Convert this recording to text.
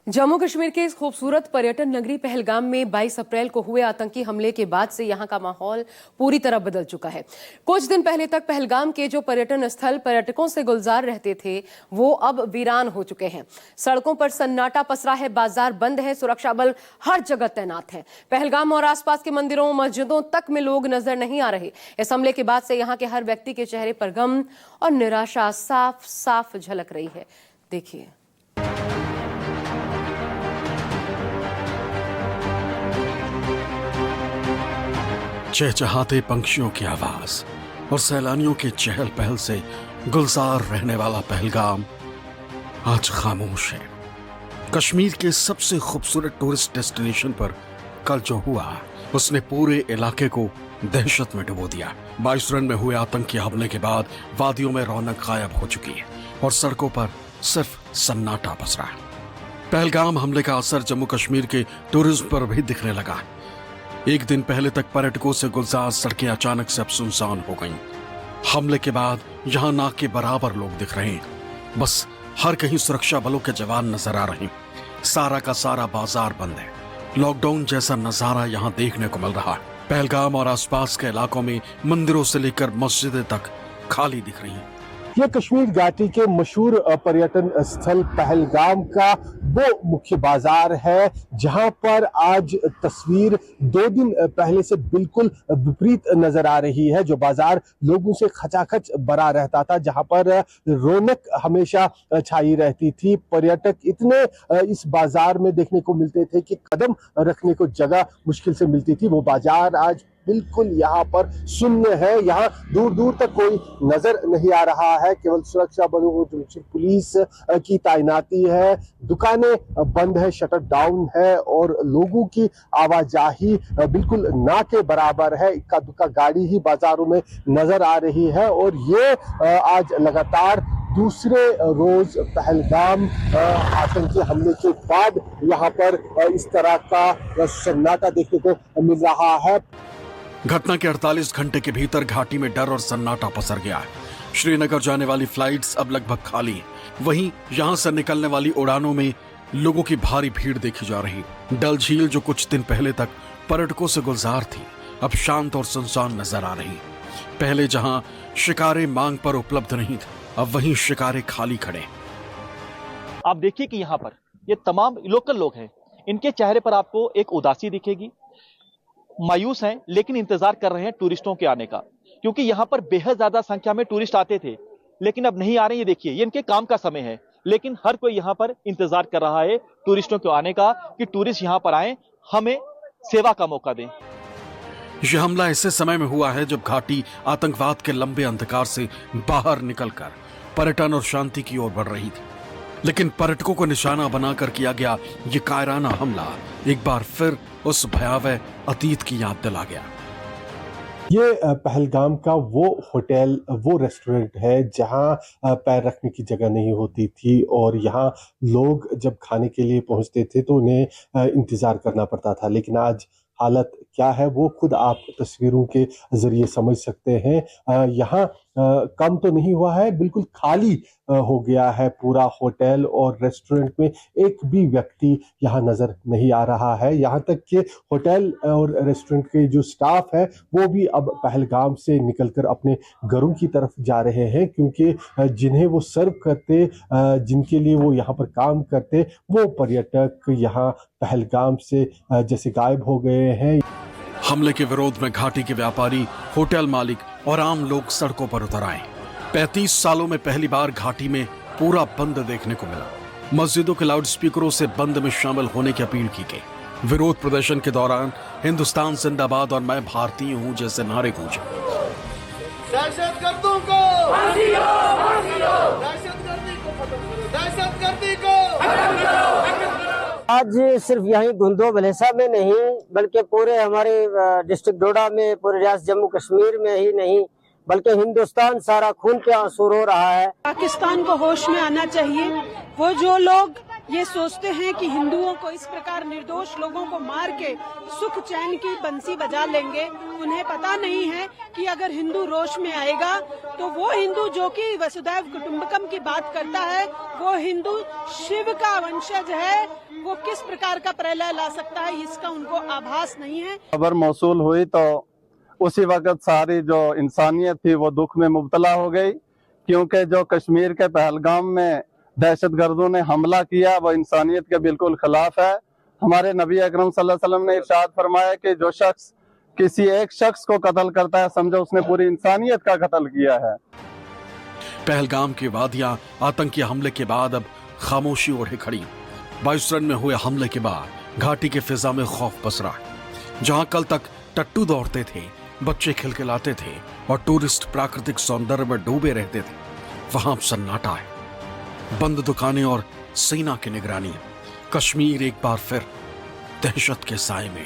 जम्मू कश्मीर के इस खूबसूरत पर्यटन नगरी पहलगाम में 22 अप्रैल को हुए आतंकी हमले के बाद से यहां का माहौल पूरी तरह बदल चुका है। कुछ दिन पहले तक पहलगाम के जो पर्यटन स्थल पर्यटकों से गुलजार रहते थे, वो अब वीरान हो चुके हैं। सड़कों पर सन्नाटा पसरा है, बाजार बंद है, सुरक्षा बल हर जगह तैनात है। पहलगाम और आसपास के मंदिरों, मस्जिदों तक में लोग नजर नहीं आ रहे। इस हमले के बाद से यहाँ के हर व्यक्ति के चेहरे पर गम और निराशा साफ साफ झलक रही है। देखिए। चहचहाते पंछियों की आवाज और सैलानियों के चहल पहल से गुलजार रहने वाला पहलगाम आज खामोश है। कश्मीर के सबसे खूबसूरत टूरिस्ट डेस्टिनेशन पर कल जो हुआ उसने पूरे इलाके को दहशत में डुबो दिया। 22 रन में हुए आतंकी हमले के बाद वादियों में रौनक गायब हो चुकी है और सड़कों पर सिर्फ सन्नाटा पसरा है। पहलगाम हमले का असर जम्मू कश्मीर के टूरिज्म पर भी दिखने लगा। एक दिन पहले तक पर्यटकों से गुलजार सड़कें अचानक से अब सुनसान हो गईं। हमले के बाद यहां ना के बराबर लोग दिख रहे हैं। बस हर कहीं सुरक्षा बलों के जवान नजर आ रहे हैं। सारा का सारा बाजार बंद है। लॉकडाउन जैसा नजारा यहां देखने को मिल रहा है। पहलगाम और आसपास के इलाकों में मंदिरों से लेकर मस्जिदें तक खाली दिख रही हैं। ये कश्मीर घाटी के मशहूर पर्यटन स्थल पहलगाम का वो मुख्य बाजार है जहां पर आज तस्वीर 2 दिन पहले से बिल्कुल विपरीत नजर आ रही है। जो बाजार लोगों से खचाखच भरा रहता था, जहां पर रौनक हमेशा छाई रहती थी। पर्यटक इतने इस बाजार में देखने को मिलते थे कि कदम रखने को जगह मुश्किल से मिलती थी। वो बाजार आज बिल्कुल यहाँ पर शून्य है। यहाँ दूर दूर तक कोई नजर नहीं आ रहा है। केवल सुरक्षा बलों, पुलिस की तैनाती है। दुकानें बंद है, शटर डाउन है और लोगों की आवाजाही बिल्कुल ना के बराबर है। इक्का दुक्का गाड़ी ही बाजारों में नजर आ रही है और ये आज लगातार दूसरे रोज पहलगाम आतंकी हमले के बाद यहाँ पर इस तरह का सन्नाटा देखने को मिल रहा है। घटना के 48 घंटे के भीतर घाटी में डर और सन्नाटा पसर गया है। श्रीनगर जाने वाली फ्लाइट्स अब लगभग खाली हैं। वहीं यहां से निकलने वाली उड़ानों में लोगों की भारी भीड़ देखी जा रही। डल झील जो कुछ दिन पहले तक पर्यटकों से गुलजार थी, अब शांत और सुनसान नजर आ रही। पहले जहां शिकारे मांग पर उपलब्ध नहीं थे, अब वहीं शिकारे खाली खड़े। आप देखिए कि यहाँ पर ये तमाम लोकल लोग हैं, इनके चेहरे पर आपको एक उदासी दिखेगी। मायूस हैं लेकिन इंतजार कर रहे हैं टूरिस्टों के आने का, क्योंकि यहाँ पर बेहद ज्यादा संख्या में टूरिस्ट आते थे लेकिन अब नहीं आ रहे। ये देखिए, ये इनके काम का समय है लेकिन हर कोई यहाँ पर इंतजार कर रहा है टूरिस्टों के आने का कि टूरिस्ट यहाँ पर आए, हमें सेवा का मौका दें। यह हमला ऐसे समय में हुआ है जब घाटी आतंकवाद के लंबे अंधकार से बाहर निकलकर पर्यटन और शांति की ओर बढ़ रही थी। लेकिन पर्यटकों को निशाना बनाकर किया गया ये कायराना हमला एक बार फिर उस भयावह अतीत की याद दिला गया। ये पहलगाम का वो होटल, वो रेस्टोरेंट है जहां पैर रखने की जगह नहीं होती थी और यहाँ लोग जब खाने के लिए पहुंचते थे तो उन्हें इंतजार करना पड़ता था। लेकिन आज हालत क्या है वो खुद आप तस्वीरों के जरिए समझ सकते हैं। यहाँ कम तो नहीं हुआ है, बिल्कुल खाली हो गया है पूरा होटल और रेस्टोरेंट में एक भी व्यक्ति यहाँ नजर नहीं आ रहा है। यहाँ तक कि होटल और रेस्टोरेंट के जो स्टाफ है वो भी अब पहलगाम से निकलकर अपने घरों की तरफ जा रहे हैं, क्योंकि जिन्हें वो सर्व करते, जिनके लिए वो यहाँ पर काम करते, वो पर्यटक यहाँ पहलगाम से जैसे गायब हो गए हैं। हमले के विरोध में घाटी के व्यापारी, होटल मालिक और आम लोग सड़कों पर उतर आए। 35 सालों में पहली बार घाटी में पूरा बंद देखने को मिला। मस्जिदों के लाउड स्पीकरों से बंद में शामिल होने की अपील की गई। विरोध प्रदर्शन के दौरान हिंदुस्तान जिंदाबाद और मैं भारतीय हूं जैसे नारे गूंजे। दहशतगर्दों को फांसी दो, फांसी दो, दहशतगर्दी को खत्म करो, दहशतगर्दी को खत्म करो। आज सिर्फ यहीं धुंधो भलेसा में नहीं बल्कि पूरे हमारे डिस्ट्रिक्ट डोडा में, पूरे रियासत जम्मू कश्मीर में ही नहीं बल्कि हिंदुस्तान सारा खून के आंसू रो रहा है। पाकिस्तान को होश में आना चाहिए। वो जो लोग ये सोचते हैं कि हिंदुओं को इस प्रकार निर्दोष लोगों को मार के सुख चैन की बंसी बजा लेंगे। उन्हें पता नहीं है कि अगर हिंदू रोष में आएगा तो वो हिंदू जो कि वसुधैव कुटुंबकम की बात करता है, वो हिंदू शिव का वंशज है, वो किस प्रकार का प्रलय ला सकता है इसका उनको आभास नहीं है। खबर मौसूल हुई तो उसी वक्त सारी जो इंसानियत थी वो दुख में मुब्तला हो गई, क्योंकि जो कश्मीर के पहलगाम में दहशतगर्दों ने हमला किया वो इंसानियत के बिल्कुल खिलाफ है। हमारे नबी अकरम सल्लल्लाहु अलैहि वसल्लम ने इरशाद फरमाया कि जो शख्स किसी एक शख्स को कत्ल करता है समझो उसने पूरी इंसानियत का कत्ल किया है। पहलगाम की वादियां आतंकी हमले के बाद अब खामोशी ओढ़े खड़ी। 22 रन में हुए हमले के बाद घाटी के फिजा में खौफ पसरा। जहां कल तक टट्टू दौड़ते थे, बच्चे खिलखिलाते थे और टूरिस्ट प्राकृतिक सौंदर्य में डूबे रहते थे, वहां अब सन्नाटा है। बंद दुकानें और सेना की निगरानी। कश्मीर एक बार फिर दहशत के साए में।